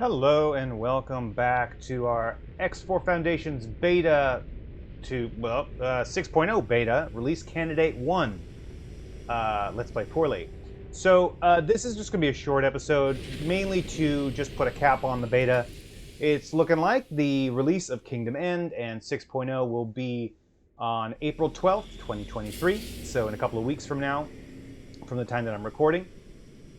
Hello and welcome back to our X4 Foundations beta 6.0 beta, release candidate 1. Let's play poorly. So this is just going to be a short episode, mainly to just put a cap on the beta. It's looking like the release of Kingdom End and 6.0 will be on April 12th, 2023, so in a couple of weeks from now, from the time that I'm recording.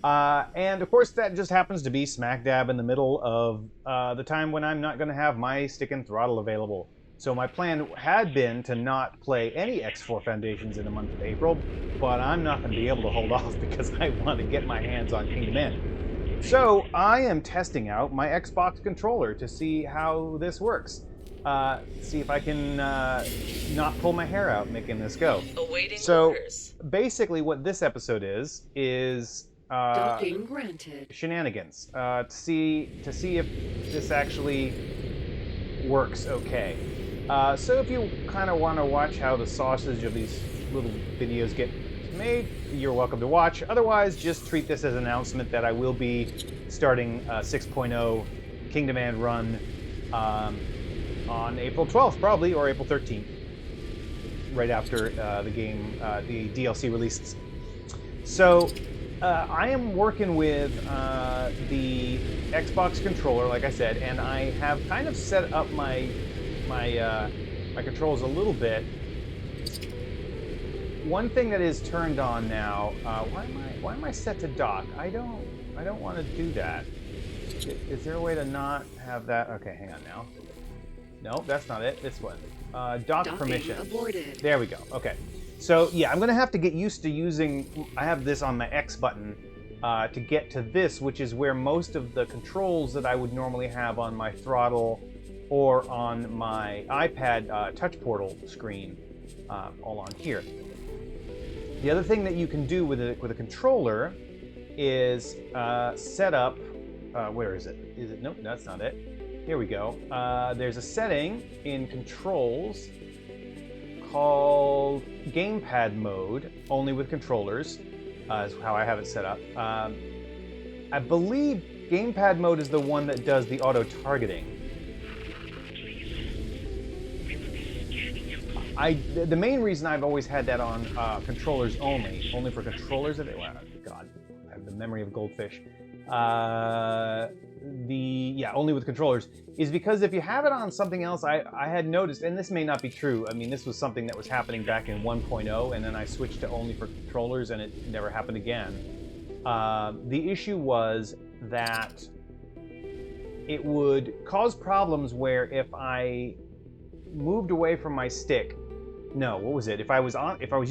And of course, that just happens to be smack dab in the middle of the time when I'm not going to have my stick and throttle available. So my plan had been to not play any X4 Foundations in the month of April, but I'm not going to be able to hold off because I want to get my hands on Kingdom End. So I am testing out my Xbox controller to see how this works. See if I can not pull my hair out making this go. Awaiting So orders. basically what this episode is Docking granted. shenanigans to see if this actually works okay. So if you kind of want to watch how the sausage of these little videos get made, you're welcome to watch. Otherwise, just treat this as an announcement that I will be starting 6.0 Kingdom End run on April 12th, probably, or April 13th, right after the game, the DLC releases. So I am working with the Xbox controller, like I said, and I have kind of set up my controls a little bit. One thing that is turned on now. Why am I set to dock? I don't want to do that. Is there a way to not have that? Okay, hang on now. No, that's not it. This one. Dock permission. Aborted. There we go. Okay. So yeah, I'm gonna have to get used to using. I have this on my X button to get to this, which is where most of the controls that I would normally have on my throttle or on my iPad touch portal screen, all on here. The other thing that you can do with a controller is set up. Where is it? Is it? Nope, that's not it. Here we go. There's a setting in controls called gamepad mode, only with controllers, is how I have it set up. I believe gamepad mode is the one that does the auto targeting. The main reason I've always had that on controllers only for controllers. Well, God, I have the memory of a goldfish. Only with controllers is because if you have it on something else, I had noticed, and this may not be true. I mean, this was something that was happening back in 1.0, and then I switched to only for controllers, and it never happened again. The issue was that it would cause problems where if I moved away from my stick, no, what was it? If I was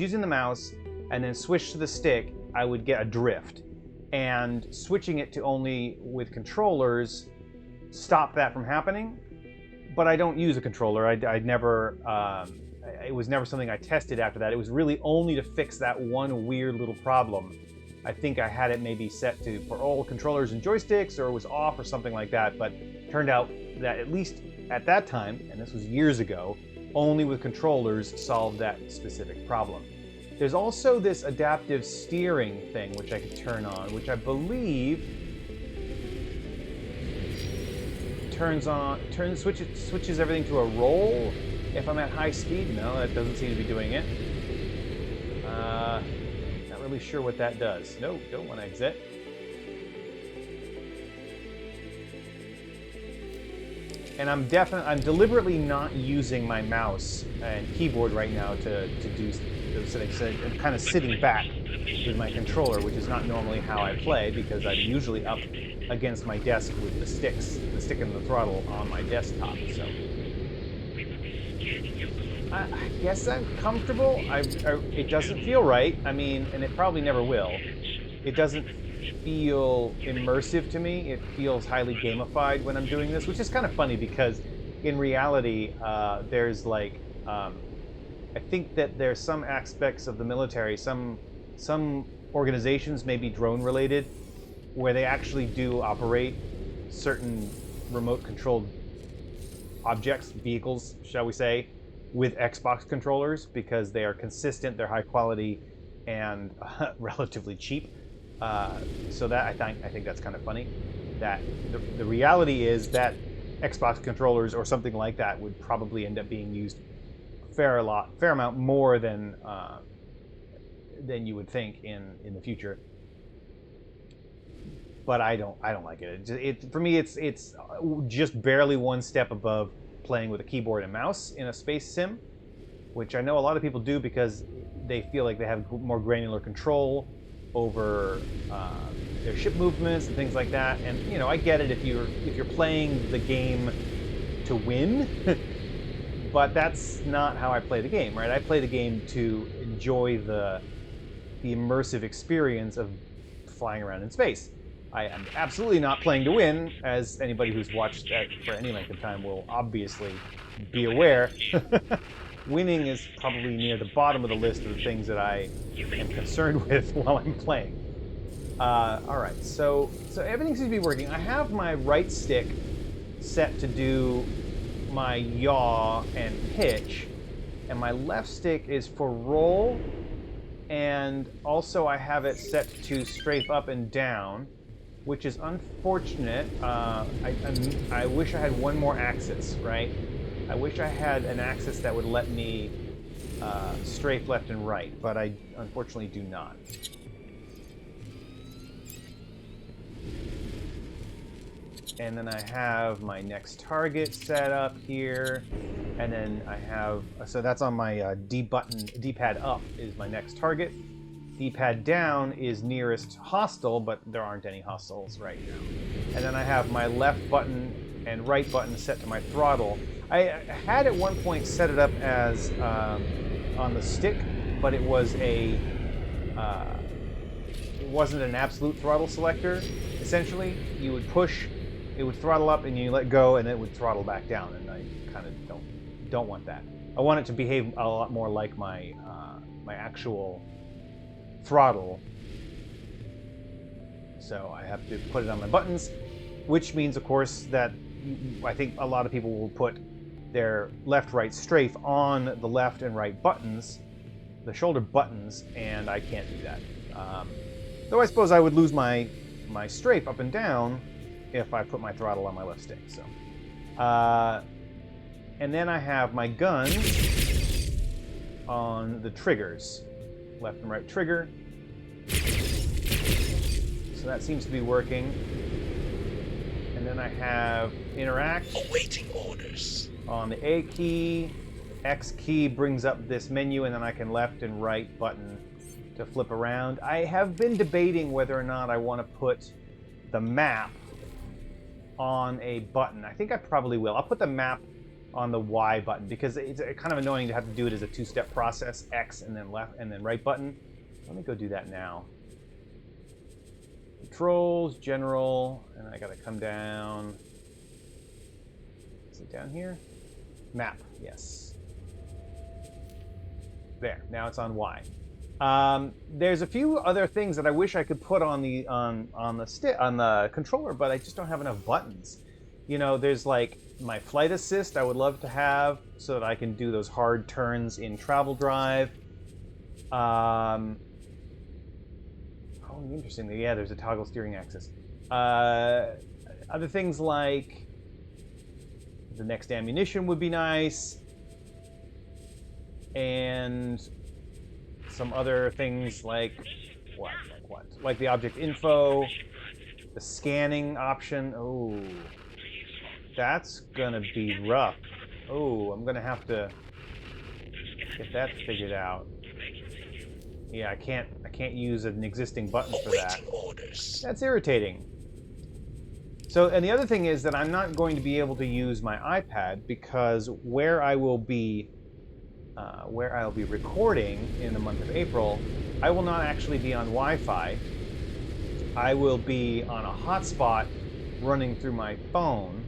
using the mouse and then switched to the stick, I would get a drift. And switching it to only with controllers stopped that from happening. But I don't use a controller. I'd never. It was never something I tested after that. It was really only to fix that one weird little problem. I think I had it maybe set for all controllers and joysticks, or it was off or something like that. But it turned out that at least at that time, and this was years ago, only with controllers solved that specific problem. There's also this adaptive steering thing which I could turn on, which I believe switches everything to a roll if I'm at high speed. No, that doesn't seem to be doing it. Not really sure what that does. No, don't want to exit. And I'm deliberately not using my mouse and keyboard right now to do those settings. I'm kind of sitting back with my controller, which is not normally how I play because I'm usually up against my desk with the stick and the throttle on my desktop. So I guess I'm comfortable. It doesn't feel right. I mean, and it probably never will. It doesn't feel immersive to me. It feels highly gamified when I'm doing this, which is kind of funny because in reality, there's like, I think that there's some aspects of the military, some organizations, maybe drone related, where they actually do operate certain remote controlled objects, vehicles, shall we say, with Xbox controllers because they are consistent, they're high quality, and relatively cheap. So that I think that's kind of funny. that the reality is that Xbox controllers or something like that would probably end up being used fair amount more than you would think in the future. But I don't like it. For me, it's just barely one step above playing with a keyboard and mouse in a space sim, which I know a lot of people do because they feel like they have more granular control over their ship movements and things like that. And you know, I get it if you're playing the game to win, but that's not how I play the game, right? I play the game to enjoy the immersive experience of flying around in space. I am absolutely not playing to win, as anybody who's watched that for any length of time will obviously be aware. Winning is probably near the bottom of the list of the things that I am concerned with while I'm playing. All right, so everything seems to be working. I have my right stick set to do my yaw and pitch, and my left stick is for roll, and also I have it set to strafe up and down, which is unfortunate. I wish I had one more axis, right? I wish I had an axis that would let me strafe left and right, but I unfortunately do not. And then I have my next target set up here, and then I have, so that's on my D-pad up is my next target. D-pad down is nearest hostile, but there aren't any hostiles right now. And then I have my left button and right button set to my throttle. I had at one point set it up as on the stick, but it was it wasn't an absolute throttle selector. Essentially, you would push, it would throttle up, and you let go, and it would throttle back down. And I kind of don't want that. I want it to behave a lot more like my my actual throttle. So I have to put it on my buttons, which means, of course, that I think a lot of people will put their left-right strafe on the left and right buttons, the shoulder buttons, and I can't do that. Though I suppose I would lose my strafe up and down if I put my throttle on my left stick. So, and then I have my guns on the triggers, left and right trigger. So that seems to be working. And then I have interact. Awaiting orders. On the A key. X key brings up this menu, and then I can left and right button to flip around. I have been debating whether or not I want to put the map on a button. I think I probably will. I'll put the map on the Y button because it's kind of annoying to have to do it as a two-step process, X and then left and then right button. Let me go do that now. Controls, general, and I gotta come down. Is it down here? Map, yes. There, now it's on Y. There's a few other things that I wish I could put on the controller, but I just don't have enough buttons. You know, there's like my flight assist I would love to have so that I can do those hard turns in travel drive. Oh, interestingly, yeah, there's a toggle steering axis. Other things like the next ammunition would be nice, and some other things like what? Like the object info, the scanning option. Oh, that's gonna be rough. Oh, I'm gonna have to get that figured out. Yeah, I can't use an existing button for that. That's irritating. So, and the other thing is that I'm not going to be able to use my iPad because where I'll be recording in the month of April, I will not actually be on Wi-Fi. I will be on a hotspot running through my phone,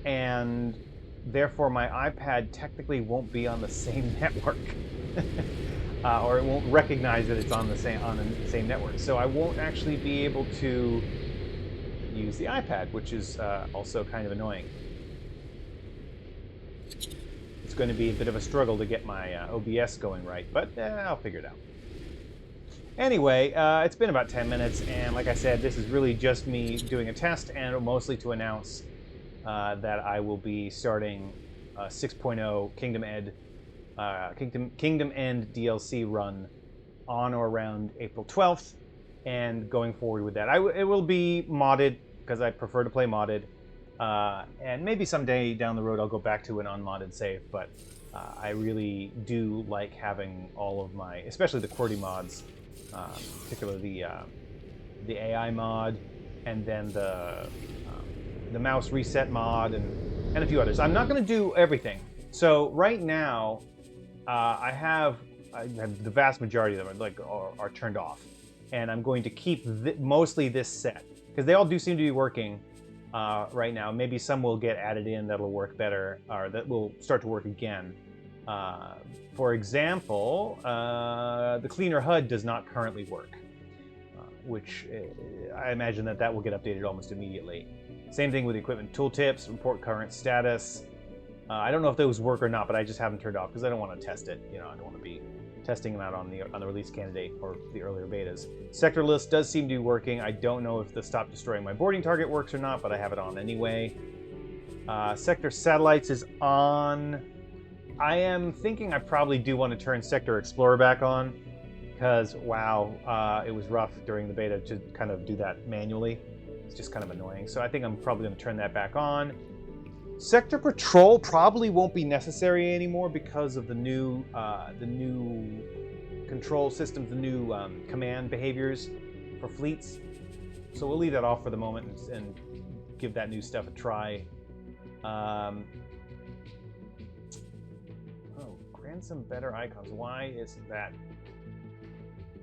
and therefore my iPad technically won't be on the same network. Or it won't recognize that it's on the same network. So I won't actually be able to use the iPad, which is also kind of annoying. It's going to be a bit of a struggle to get my OBS going right, but I'll figure it out. Anyway, it's been about 10 minutes, and like I said, this is really just me doing a test, and mostly to announce that I will be starting 6.0 Kingdom End DLC run on or around April 12th, and going forward with that. It will be modded, because I prefer to play modded, and maybe someday down the road I'll go back to an unmodded save, but I really do like having all of my, especially the QWERTY mods, particularly the AI mod, and then the mouse reset mod, and a few others. I'm not going to do everything. So right now, I have the vast majority of them are turned off, and I'm going to keep mostly this set because they all do seem to be working right now. Maybe some will get added in that'll work better, or that will start to work again. For example, the cleaner HUD does not currently work, which I imagine that will get updated almost immediately. Same thing with equipment tooltips, report current status. I don't know if those work or not, but I just haven't turned off because I don't want to test it. You know, I don't want to be testing them out on the release candidate or the earlier betas. Sector list does seem to be working. I don't know if the stop destroying my boarding target works or not, but I have it on anyway. Sector satellites is on. I am thinking I probably do want to turn Sector Explorer back on because, wow, it was rough during the beta to kind of do that manually. It's just kind of annoying. So I think I'm probably going to turn that back on. Sector Patrol probably won't be necessary anymore because of the new control systems, the new command behaviors for fleets. So we'll leave that off for the moment and give that new stuff a try. Some better icons. Why is that?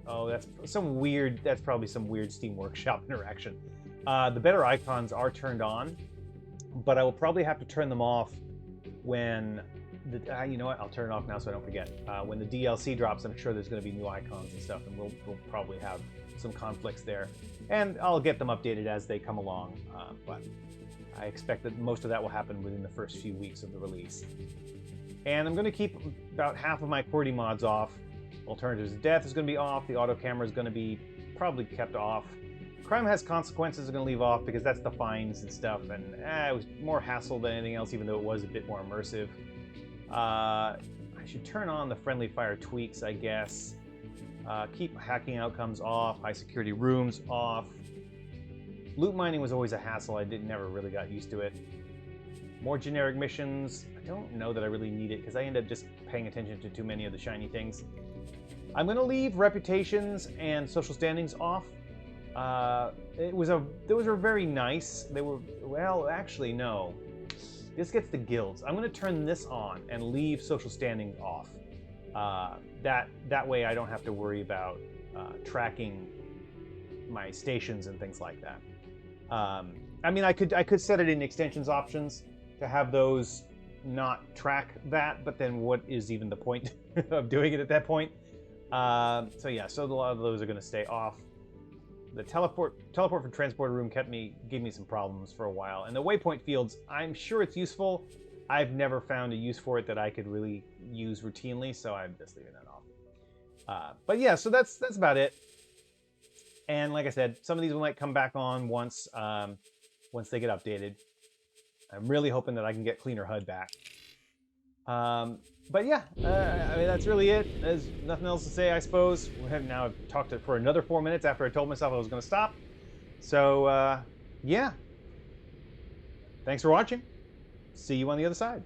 Oh, that's probably some weird Steam Workshop interaction. The better icons are turned on, but I will probably have to turn them off when you know what? I'll turn it off now so I don't forget. When the DLC drops, I'm sure there's going to be new icons and stuff, and we'll probably have some conflicts there. And I'll get them updated as they come along, but I expect that most of that will happen within the first few weeks of the release. And I'm going to keep about half of my QWERTY mods off. Alternatives to Death is going to be off. The auto camera is going to be probably kept off. Crime Has Consequences is going to leave off because that's the fines and stuff. And it was more hassle than anything else, even though it was a bit more immersive. I should turn on the friendly fire tweaks, I guess. Keep hacking outcomes off. High security rooms off. Loot mining was always a hassle. I never really got used to it. More generic missions. I don't know that I really need it because I end up just paying attention to too many of the shiny things. I'm going to leave reputations and social standings off. Those were very nice. They were, well, actually, no. This gets the guilds. I'm going to turn this on and leave social standings off. That way I don't have to worry about tracking my stations and things like that. I mean, I could set it in extensions options to have those not track that, but then what is even the point of doing it at that point? So yeah, so a lot of those are going to stay off. The teleport from transporter room gave me some problems for a while, and the waypoint fields, I'm sure it's useful. I've never found a use for it that I could really use routinely, so I'm just leaving that off. But yeah, so that's about it. And like I said, some of these might come back on once they get updated. I'm really hoping that I can get cleaner HUD back. But yeah, I mean, that's really it. There's nothing else to say, I suppose. Now I've talked for another 4 minutes after I told myself I was going to stop. So, yeah. Thanks for watching. See you on the other side.